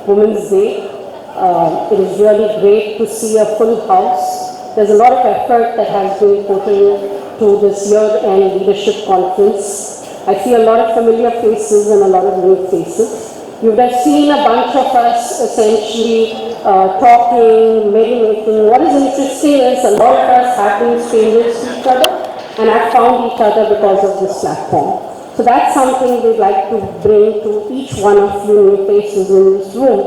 Women's Day. It is really great to see a full house. There's a lot of effort that has been put into this year-end leadership conference. I see a lot of familiar faces and a lot of new faces. You would have seen a bunch of us essentially talking, meditating. What is interesting is a lot of us have been strangers to each other and have found each other because of this platform. So that's something we'd like to bring to each one of you new faces in this room,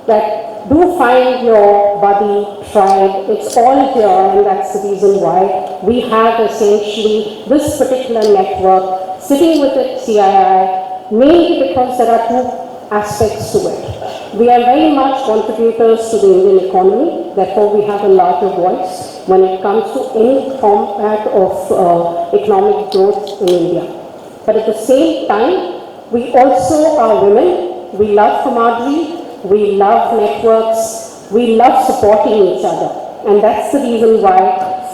that do find your buddy, tribe. It's all here, and that's the reason why we have essentially this particular network sitting with the CII, mainly because there are two aspects to it. We are very much contributors to the Indian economy, therefore we have a larger voice when it comes to any format of economic growth in India. But at the same time, we also are women. We love camaraderie, we love networks, we love supporting each other. And that's the reason why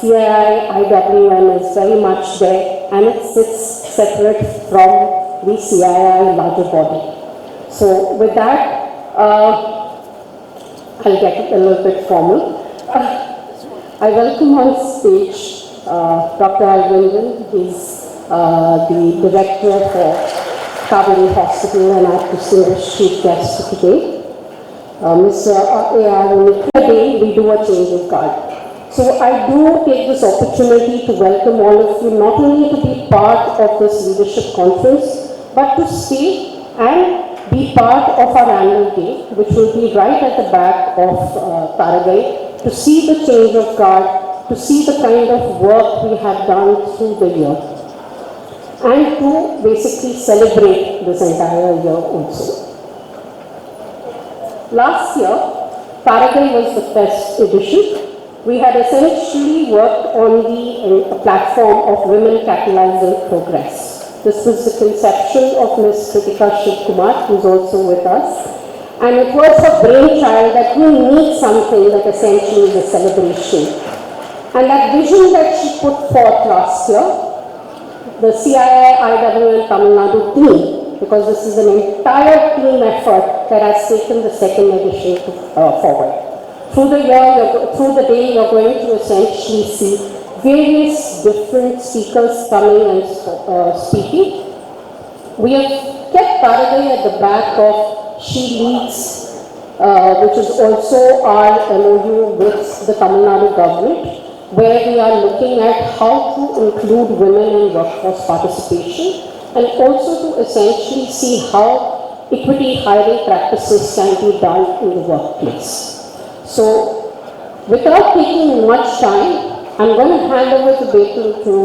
CII IWN is very much there, and it sits separate from the CII larger body. So with that, I'll get it a little bit formal. I welcome on stage Dr. Ranganathan. He's the director for Thaaragai Hospital, and our distinguished chief guest today. Mr. Today we do a change of guard. So I do take this opportunity to welcome all of you, not only to be part of this leadership conference, but to stay and be part of our annual day, which will be right at the back of Thaaragai, to see the change of guard, to see the kind of work we have done through the year, and to basically celebrate this entire year also. Last year, Thaaragai was the first edition. We had essentially worked on the platform of Women Catalyzing Progress. This was the conception of Ms. Kritika Shivkumar, who is also with us. And it was her brainchild that we need something that essentially is a celebration. And that vision that she put forth last year, the CII IWN Tamil Nadu team, because this is an entire team effort that has taken the second edition forward. Through the day, you're going to essentially see various different speakers coming and speaking. We have kept Thaaragai at the back of She Leads, which is also our MOU with the Tamil Nadu government, where we are looking at how to include women in workforce participation, and also to essentially see how equity hiring practices can be done in the workplace. So, without taking much time, I'm going to hand over the baton to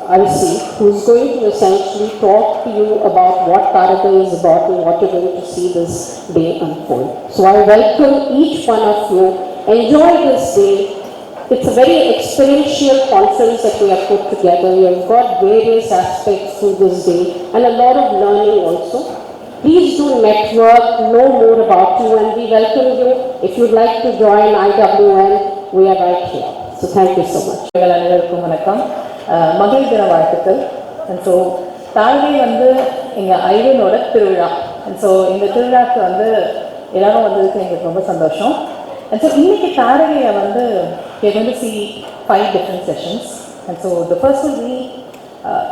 IC, who's going to essentially talk to you about what Thaaragai is about and what you're going to see this day unfold. So I welcome each one of you. Enjoy this day. It's a very experiential conference that we have put together. We have got various aspects through this day and a lot of learning also. Please do network, know more about you, and we welcome you. If you'd like to join IWN, we are right here. So thank you so much. மகளிர் தின வாழ்த்துக்கள். And so தாரகை வந்து எங்கள் ஐவனோட திருவிழா. And so இந்த திருவிழாவுக்கு வந்து எல்லாரும் வந்ததுக்கு எங்களுக்கு ரொம்ப சந்தோஷம். அண்ட் ஸோ இன்னைக்கு தாரகையை வந்து we are going to see 5 different sessions. And so the first will be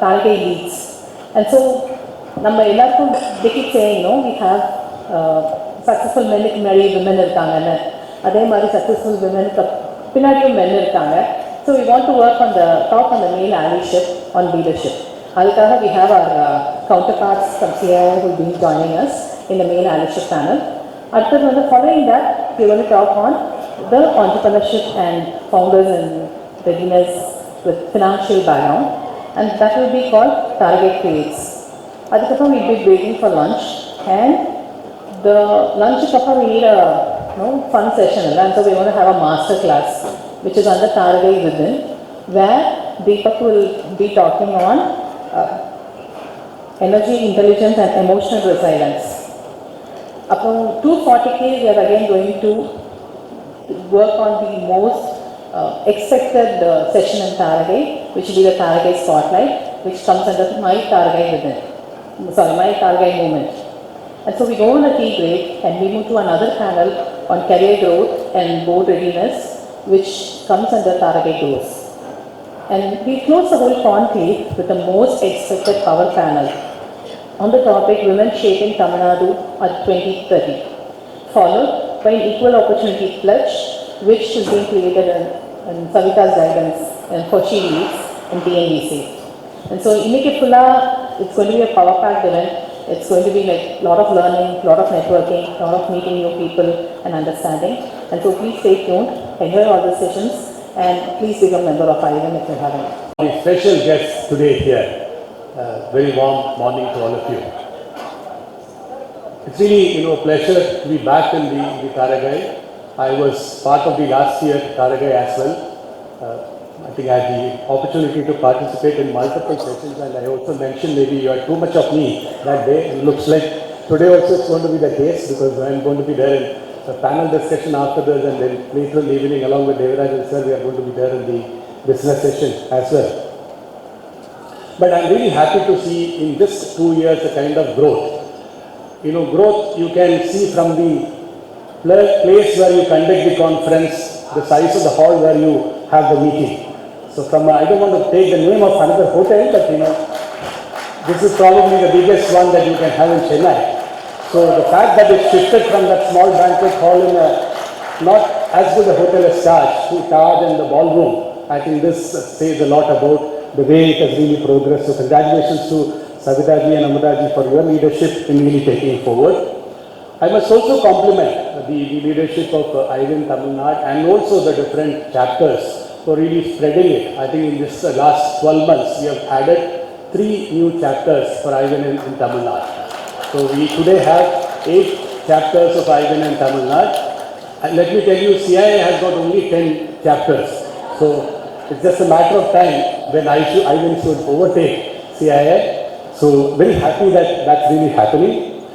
Thaaragai Leads. And so நம்ம எல்லாருக்கும் they keep saying, no, we have successful men-க்கு முன்னாடி women இருக்காங்கன்னு, அதே மாதிரி successful women-க்கு பின்னாடியும் men இருக்காங்க. So we want to work on talk on the male allyship, on leadership. அதுக்காக we have our counterparts from CII who will be joining us in the male allyship panel. அடுத்தது வந்து following that, we are going to talk on the entrepreneurship and founders and readiness with financial background, and that will be called Thaaragai Creates. அதுக்கப்புறம் we will be waiting for lunch, and the lunch அப்புறம் we need a fun session, and so we want to have a master class which is under Thaaragai Within, where Deepak will be talking on energy, intelligence and emotional resilience. Upon 240K, we are again going to work on the most expected session in Thaaragai, which will be the Thaaragai Spotlight, which comes under my Thaaragai Within. My Thaaragai Movement. And so we go on a tea break and we move to another panel on career growth and board readiness, which comes under Thaaragai doors. And we close the whole conclave with the most expected power panel on the topic Women Shaping Tamil Nadu at 2030, followed by an equal opportunity pledge, which is being created in Savita's guidance and for she leads in TNVC. And so Inniki Fulla, it's going to be a power packed event. It's going to be like a lot of learning, a lot of networking, a lot of meeting new people and understanding. And so please stay tuned, enjoy all the sessions, and please become a member of IWN if you haven't. The special guests today here. Very warm morning to all of you. It's really, a pleasure to be back in the Thaaragai. I was part of the last year Thaaragai as well. I think I had the opportunity to participate in multiple sessions, and I also mentioned maybe you had too much of me that day. It looks like today also it's going to be the case, because I'm going to be there in a panel discussion after this, and then later in the evening along with Devarajan sir, we are going to be there in the business session as well. But I'm really happy to see in just 2 years a kind of growth. Growth you can see from the place where you conduct the conference, the size of the hall where you have the meeting. So I don't want to take the name of another hotel, but this is probably the biggest one that you can have in Chennai. So the fact that it shifted from that small banquet hall in a not as good a hotel as Taj to Taj and the ballroom, I think this says a lot about the way it has really progressed. So congratulations to Savitaji and Amudhaji for your leadership in really taking it forward. I must also compliment the leadership of IWN Tamil Nadu and also the different chapters for really spreading it. I think in this last 12 months, we have added 3 new chapters for IWN in Tamil Nadu. So we today have 8 chapters of IWN in Tamil Nadu. And let me tell you, CII has got only 10 chapters. So it's just a matter of time when IWN should overtake CII. So very happy that that's really happening.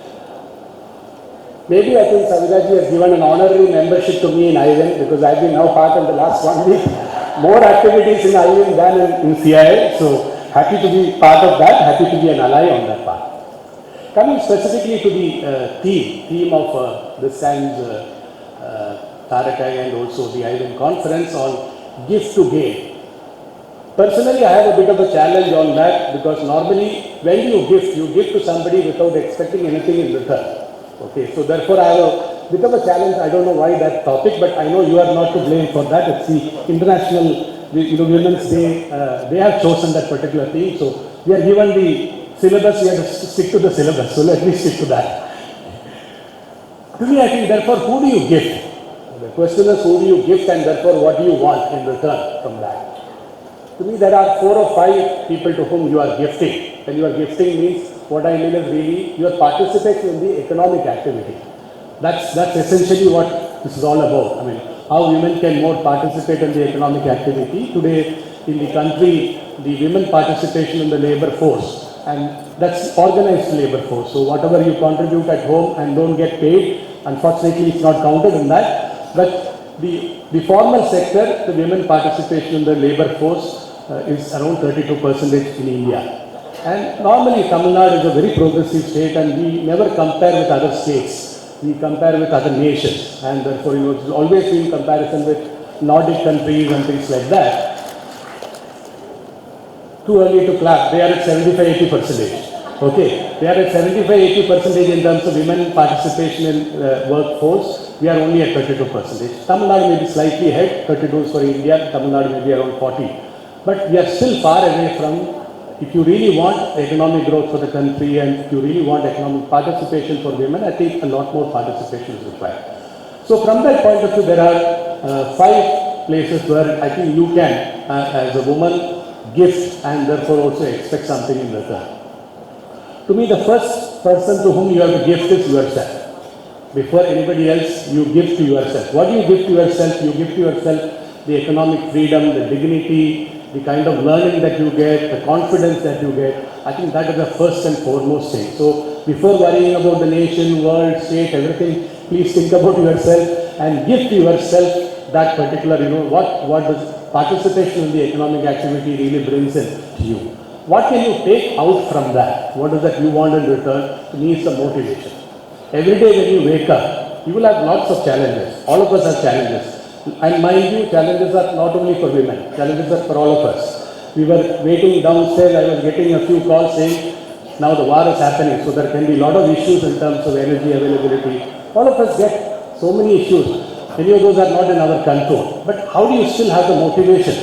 Maybe I think Savitaji has given an honorary membership to me in IWN, because I've been now part of the last 1 week. More activities in IWN than in CII. So happy to be part of that, happy to be an ally on that part. Coming specifically to the theme of this time's Thaaragai and also the IWN conference on gift to gain. Personally, I have a bit of a challenge on that, because normally when you give to somebody without expecting anything in return. Okay, so therefore I have a bit of a challenge. I don't know why that topic, but I know you are not to blame for that. It's the International Women's Day. They have chosen that particular theme. So we are given the syllabus, we have to stick to the syllabus. So let me stick to that. To me, I think therefore, who do you gift? The question is, who do you gift, and therefore what do you want in return from that? To me, there are 4 or 5 people to whom you are gifting. When you are gifting means, what I mean is really your participation in the economic activity. That's essentially what this is all about. I mean, how women can more participate in the economic activity. Today in the country, the women participation in the labor force, and that's organized labor force. So whatever you contribute at home and don't get paid, unfortunately it's not counted in that. But the formal sector, the women participation in the labor force is around 32% in India. And normally Tamil Nadu is a very progressive state, and we never compare with other states. We compare with other nations, and therefore it's always been comparison with Nordic countries and things like that. Too early to clap. They are at 75-80%. Okay, they are at 75-80% in terms of women participation in workforce. We are only at 32%. Tamil Nadu may be slightly ahead. 32 is for India. Tamil Nadu may be around 40. But we are still far away from. If you really want economic growth for the country, and if you really want economic participation for women, I think a lot more participation is required. So from that point of view, there are 5 places where I think you can, as a woman, gift and therefore also expect something in return. To me, the first person to whom you have to gift is yourself. Before anybody else, you give to yourself. What do you give to yourself? You give to yourself the economic freedom, the dignity, the kind of learning that you get, the confidence that you get. I think that is the first and foremost thing. So before worrying about the nation, world, state, everything, please think about yourself and give to yourself that particular, what does participation in the economic activity really brings in to you. What can you take out from that? What is that you want in return? To me, it's the motivation. Every day when you wake up, you will have lots of challenges. All of us have challenges. And mind you, challenges are not only for women, challenges are for all of us. We were waiting downstairs, I was getting a few calls saying, now the war is happening, so there can be a lot of issues in terms of energy availability. All of us get so many issues. Many of those are not in our control. But how do you still have the motivation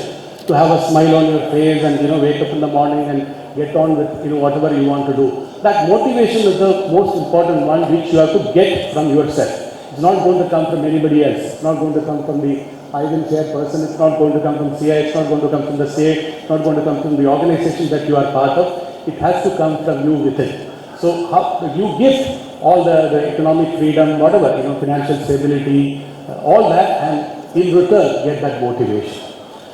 to have a smile on your face and wake up in the morning and get on with whatever you want to do? That motivation is the most important one which you have to get from yourself. It's not going to come from anybody else. It's not going to come from the IWN chairperson. It's not going to come from CII. It's not going to come from the state. It's not going to come from the organization that you are part of. It has to come from you within. So how you give all the economic freedom, whatever, financial stability, all that, and in return get that motivation.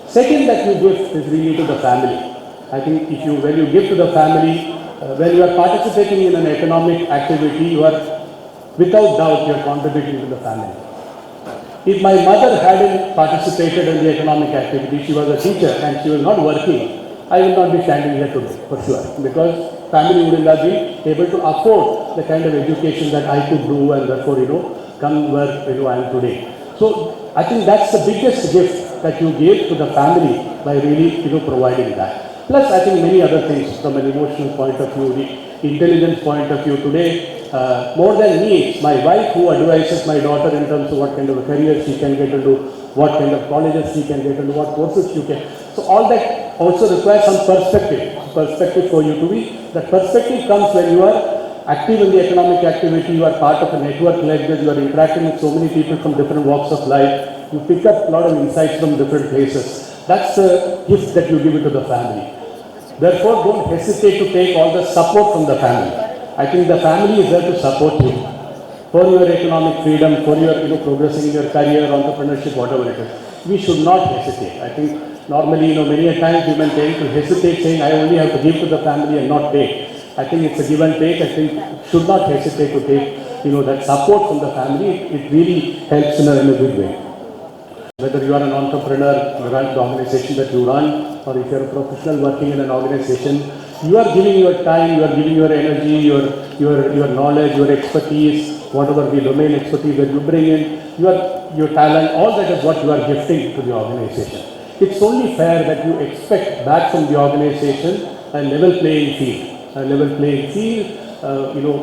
Second that you give is really to the family. I think when you give to the family, when you are participating in an economic activity, you are without doubt you are contributing to the family. If my mother hadn't participated in the economic activity, she was a teacher and she was not working, I will not be standing here today for sure, because family would not be able to afford the kind of education that I could do and therefore come where I am today. So I think that's the biggest gift that you give to the family by really providing that. Plus I think many other things from an emotional point of view, the intelligence point of view today. More than me, it's my wife who advises my daughter in terms of what kind of a career she can get into, what kind of colleges she can get into, what courses she can. So all that also requires some perspective for you to be. That perspective comes when you are active in the economic activity, you are part of a network like this, you are interacting with so many people from different walks of life, you pick up a lot of insights from different places. That's the gift that you give it to the family. Therefore, don't hesitate to take all the support from the family. I think the family is there to support you for your economic freedom, for your progressing in your career, entrepreneurship, whatever it is. We should not hesitate. I think normally, many a times women tend to hesitate saying, I only have to give to the family and not take. I think it's a give and take. I think you should not hesitate to take, that support from the family. It really helps in a good way. Whether you are an entrepreneur, you run the organization that you run, or if you are a professional working in an organization, you are giving your time, you are giving your energy, your knowledge, your expertise, whatever the domain expertise that you bring in, your talent, all that is what you are gifting to the organization. It's only fair that you expect back from the organization a level playing field,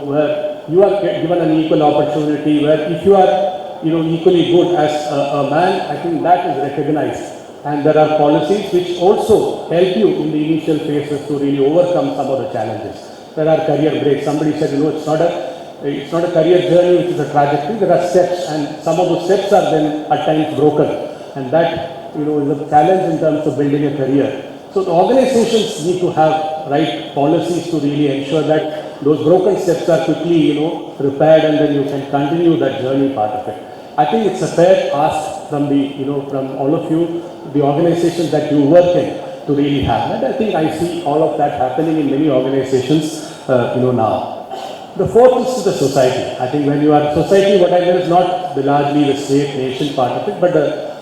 where you are given an equal opportunity, where if you are equally good as a man, I think that is recognized. And there are policies which also help you in the initial phases to really overcome some of the challenges. There are career breaks. Somebody said, it's not a career journey, which is a trajectory. There are steps, and some of those steps are then at times broken. And that, is a challenge in terms of building a career. So the organizations need to have right policies to really ensure that those broken steps are quickly, repaired, and then you can continue that journey part of it. I think it's a fair ask from from all of you, the organizations that you work in, to really have. And I think I see all of that happening in many organizations, now. The fourth is to the society. I think when you are society, what I mean is not largely the state, nation part of it, but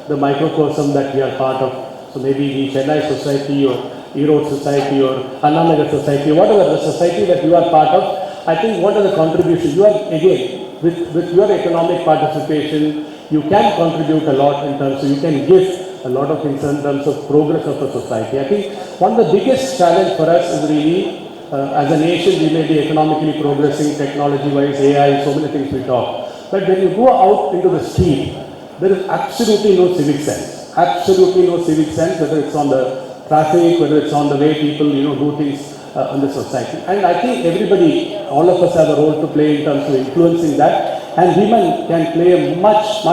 the microcosm that we are part of. So maybe the Chennai society or Erode society or Annanagar society, whatever the society that you are part of, I think what are the contributions? You are, again, with your economic participation, you can contribute a lot in terms of, you can give a lot of things in terms of progress of a society. I think one of the biggest challenge for us is really, as a nation, we may be economically progressing, technology-wise, AI, so many things we talk. But when you go out into the street, there is absolutely no civic sense. Absolutely no civic sense, whether it's on the traffic, whether it's on the way people, do things in the society. And I think everybody, all of us have a role to play in terms of influencing that. And women can play a much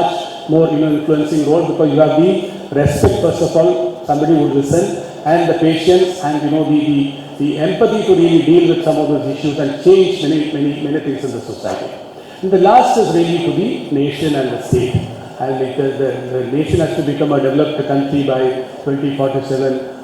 more influencing role, because you have the respect, first of all, somebody would listen, and the patience and the empathy to really deal with some of those issues and change many things in the society. And the last is really to the nation and the state. And the nation has to become a developed country by 2047.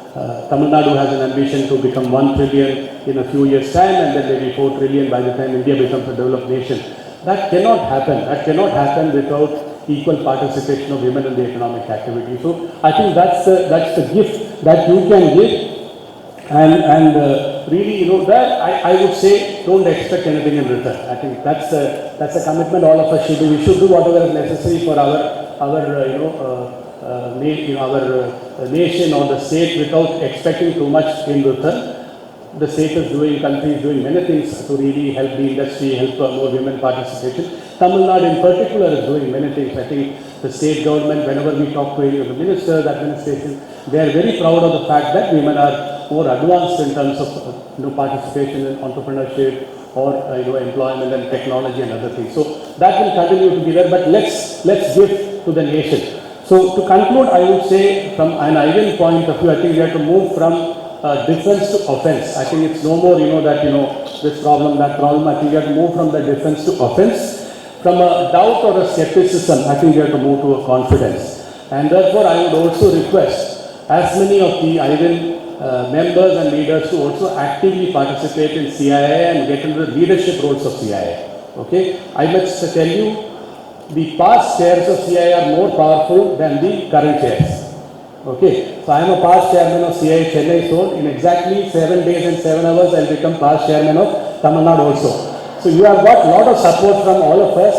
Tamil Nadu has an ambition to become 1 trillion in a few years' time, and then maybe 4 trillion by the time India becomes a developed nation. That cannot happen. That cannot happen without equal participation of women in the economic activity. So I think that's the gift that you can give, and really, I would say don't expect anything in return. I think that's a commitment all of us should do. We should do whatever is necessary for our nation or the state without expecting too much in return. The state is doing, country is doing many things to really help the industry, help more women participation. Tamil Nadu in particular is doing many things. I think the state government, whenever we talk to any of the ministers, administration, they are very proud of the fact that women are more advanced in terms of participation in entrepreneurship or employment and technology and other things. So that will continue to be there. But let's give to the nation. So to conclude, I would say from an IWN point of view, I think we have to move from defense to offense. I think it's no more, this problem, that problem. I think we have to move from the defense to offense. From a doubt or a skepticism, I think we have to move to a confidence. And therefore, I would also request as many of the IWN members and leaders to also actively participate in CII and get into the leadership roles of CII. Okay? I must tell you, the past chairs of CII are more powerful than the current chairs. Okay, so I am a past chairman of CII Chennai zone. In exactly 7 days and 7 hours, I will become past chairman of Tamil Nadu also. So you have got a lot of support from all of us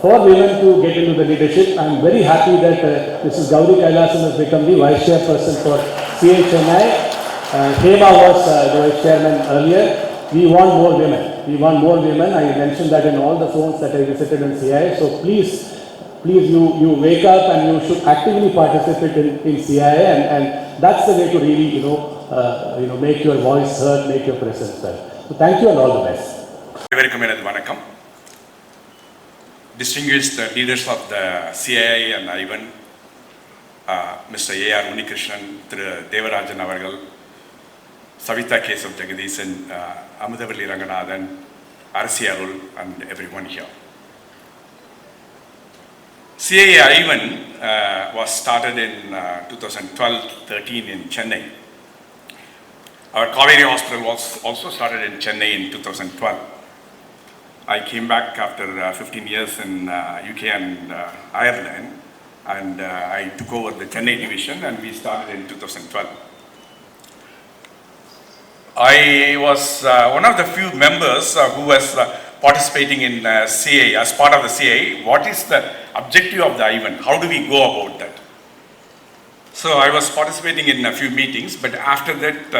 for women to get into the leadership. I am very happy that Mrs. Gauri Kailasam has become the vice chairperson for CII Chennai. Hema was the vice chairman earlier. We want more women. We want more women. I mentioned that in all the zones that I visited in CII. So please you wake up and you should actively participate in CII and that's the way to really make your voice heard, make your presence heard. So thank you and all the best. Distinguished leaders of the CII and IWN, Mr. A.R. Unikrishnan, Devarajan Avargal, Savitha Kesav Jagadisan, Amudhavalli Ranganathan, R.C. Arul, and everyone here. CII IWN was started in 2012-13 in Chennai. Our Kaveri Hospital was also started in Chennai in 2012. I came back after 15 years in UK and Ireland, and I took over the Chennai division and we started in 2012. I was one of the few members who was participating in CII, as part of the CII. What is the objective of the IWN? How do we go about that? So I was participating in a few meetings, but after that,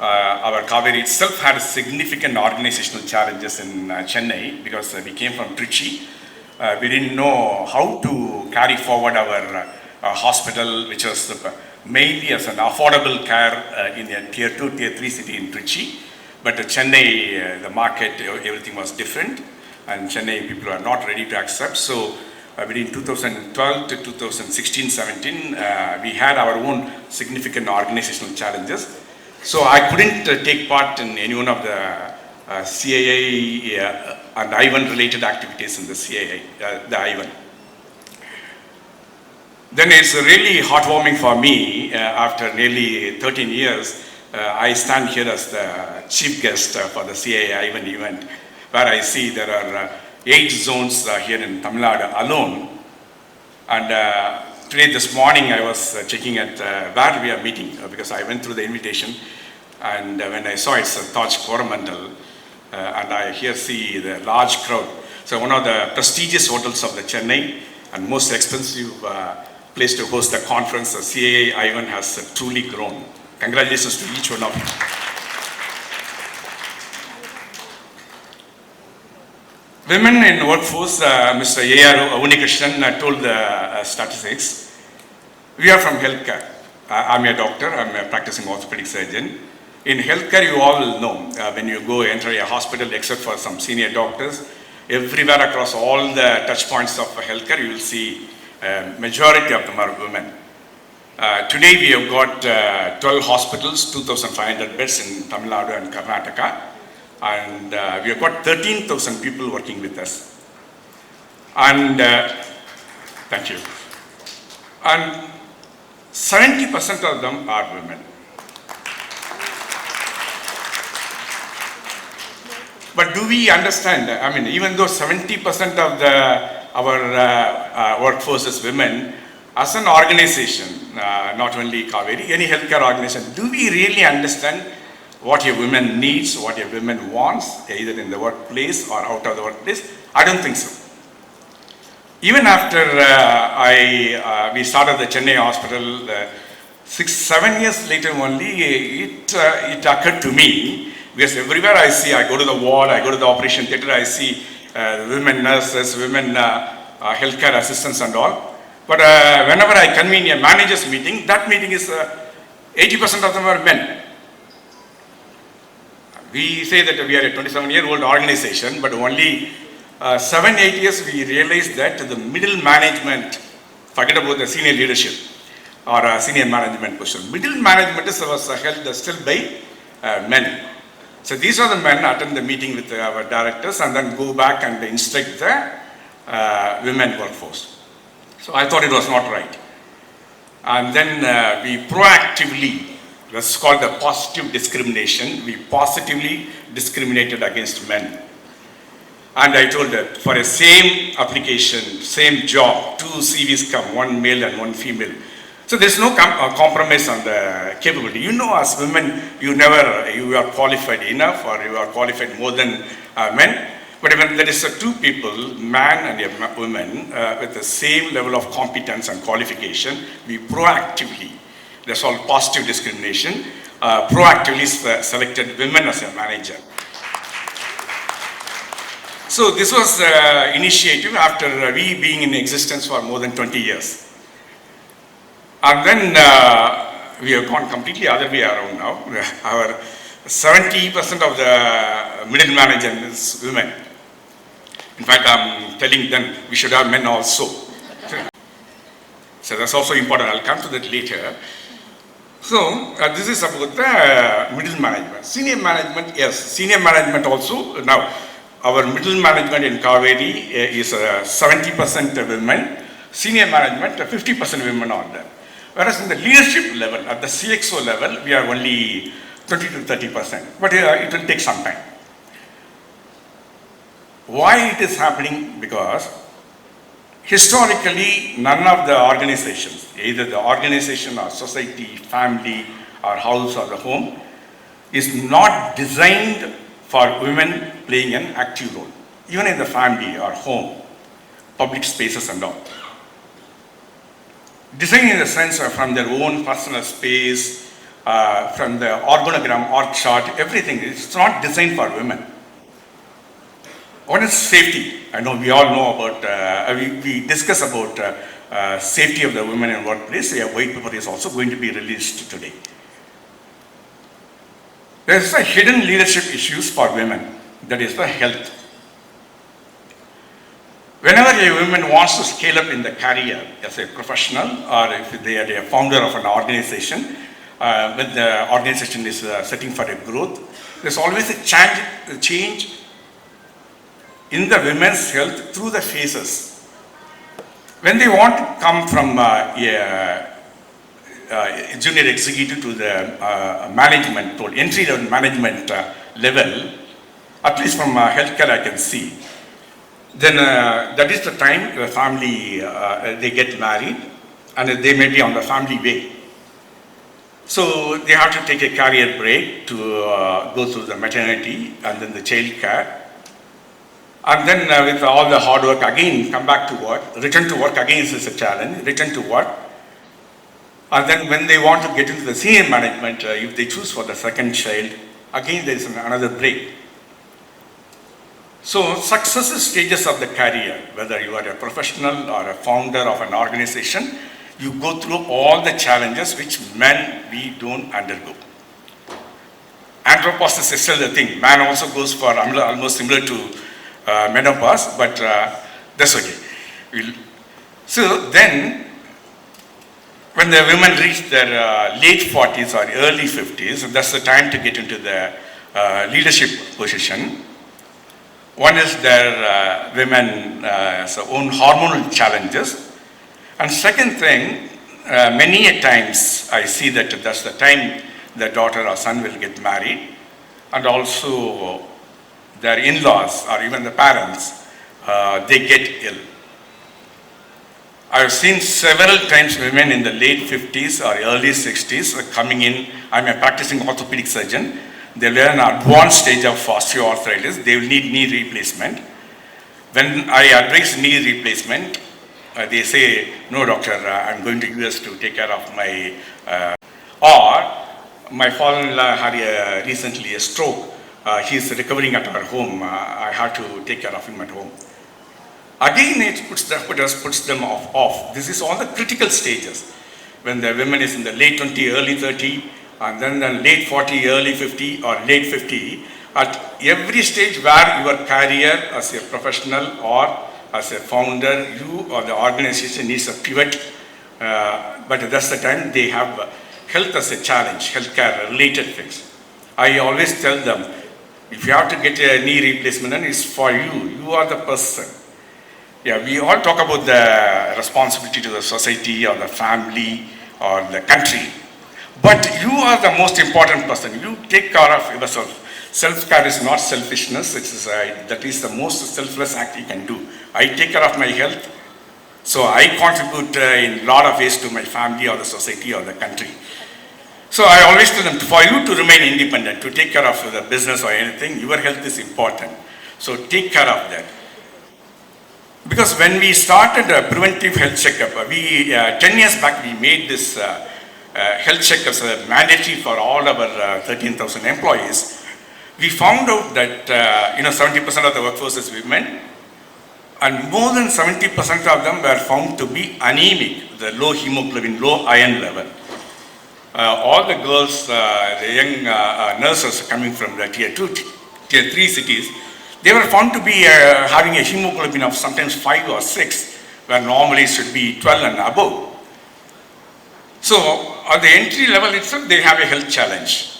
our Kaveri itself had significant organizational challenges in Chennai because we came from Trichy. We didn't know how to carry forward our hospital, which was mainly as an affordable care in a tier 2, tier 3 city in Trichy. But Chennai, the market, everything was different, and Chennai people are not ready to accept. So between 2012 to 2016-17, we had our own significant organizational challenges. So I couldn't take part in any one of the CII and IWN related activities in the CII, the IWN. Then it's really heartwarming for me, after nearly 13 years, I stand here as the chief guest for the CII IWN event, where I see there are 8 zones here in Tamil Nadu alone. And today, this morning, I was checking at where we are meeting, because I went through the invitation, and when I saw it's Taj Coromandel, and I here see the large crowd. So one of the prestigious hotels of the Chennai and most expensive place to host the conference, the CII IWN has truly grown. Congratulations to each one of you. Women in workforce, Mr. A.R. Unikrishnan told the statistics. We are from healthcare. I'm a doctor, I'm a practicing orthopedic surgeon. In healthcare, you all know, when you go enter a hospital, except for some senior doctors, everywhere across all the touch points of healthcare, you will see majority of them are women. Today we have got 12 hospitals, 2,500 beds in Tamil Nadu and Karnataka, and we have got 13,000 people working with us. And thank you. And 70% of them are women. But do we understand? I mean, even though 70% of our workforce is women, as an organization, not only Kaveri, any healthcare organization, do we really understand what a woman needs, what a woman wants, either in the workplace or out of the workplace. I don't think so. Even after we started the Chennai hospital, 6-7 years later only, it occurred to me, because everywhere I see, I go to the ward, I go to the operation theatre, I see women nurses, women healthcare assistants and all. But whenever I convene a managers meeting, that meeting is 80% of them are men. We say that we are a 27-year-old organization, but only 7-8 years we realized that the middle management, forget about the senior leadership or senior management position, middle management was held still by men. So these are the men attend the meeting with our directors and then go back and instruct the women workforce. So I thought it was not right. And then we proactively, that's called the positive discrimination, we positively discriminated against men. And I told that for a same application, same job, 2 CVs come, 1 male and 1 female. So there's no compromise on the capability. You know, as women, you are qualified enough or you are qualified more than men. But when there is 2 people, man and a woman, with the same level of competence and qualification, we proactively, that's all positive discrimination, proactively selected women as a manager. So this was initiative after we being in existence for more than 20 years. And then we have gone completely other way around now. Our 70% of the middle management is women. In fact, I'm telling them we should have men also. So that's also important. I'll come to that later. So this is about the middle management. Senior management, yes. Senior management also. Now, our middle management in Kaveri is 70% women. Senior management, 50% women are there. Whereas in the leadership level, at the CXO level, we are only 20 to 30%. But it will take some time. Why it is happening? Because historically, none of the organizations, either the organization or society, family or house or the home, is not designed for women playing an active role. Even in the family or home, public spaces and all. Design in the sense of from their own personal space, from the organogram, org chart, everything. It's not designed for women. One is safety. I know we all know about, we discuss about safety of the women in workplace. A white paper is also going to be released today. There is a hidden leadership issues for women. That is the health. Whenever a woman wants to scale up in the career as a professional or if they are a founder of an organization, when the organization is setting for a growth, there's always a change in the women's health through the phases. When they want to come from a junior executive to the management, to entry level management level, at least from healthcare I can see, then that is the time the family, they get married and they may be on the family way. So they have to take a career break to go through the maternity and then the child care. And then with all the hard work again come back to work, return to work again is a challenge, return to work. And then when they want to get into the senior management, if they choose for the second child, again there is another break. So successive stages of the career, whether you are a professional or a founder of an organization, you go through all the challenges which men, we don't undergo. Andropause is still the thing. Man also goes for almost similar to menopause, but that's okay. So then, when the women reach their late 40s or early 50s, that's the time to get into the leadership position. One is their women's own hormonal challenges. And second thing, many a times I see that that's the time the daughter or son will get married, and also their in-laws or even the parents, they get ill. I've seen several times women in the late 50s or early 60s coming in. I'm a practicing orthopedic surgeon. They are in an advanced stage of osteoarthritis. They will need knee replacement. When I advise knee replacement, they say, no doctor, I'm going to US to take care of my, or my father-in-law had recently a stroke. He's recovering at our home. I have to take care of him at home. Again, it puts them off. This is all the critical stages. When the woman is in the late 20, early 30, and then the late 40, early 50, or late 50, at every stage where your career as a professional or as a founder, you or the organization needs a pivot, but that's the time they have health as a challenge, healthcare related things. I always tell them, if you have to get a knee replacement, then it's for you. You are the person. Yeah, we all talk about the responsibility to the society or the family or the country. But you are the most important person. You take care of yourself. Self-care is not selfishness. That is the most selfless act you can do. I take care of my health, so I contribute in a lot of ways to my family or the society or the country. So I always tell them, for you to remain independent, to take care of the business or anything, your health is important. So take care of that. Because when we started a preventive health checkup, 10 years back we made this health checkups mandatory for all our 13,000 employees. We found out that 70% of the workforce is women, and more than 70% of them were found to be anemic, the low hemoglobin, low iron level. All the girls, the young nurses coming from the tier 2, tier 3 cities, they were found to be having a hemoglobin of sometimes 5 or 6, where normally it should be 12 and above. So at the entry level itself, they have a health challenge.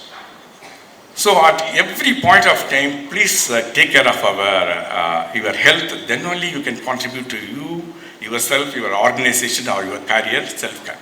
So at every point of time, please take care of your health. Then only you can contribute to you, yourself, your organization, or your career, self-care.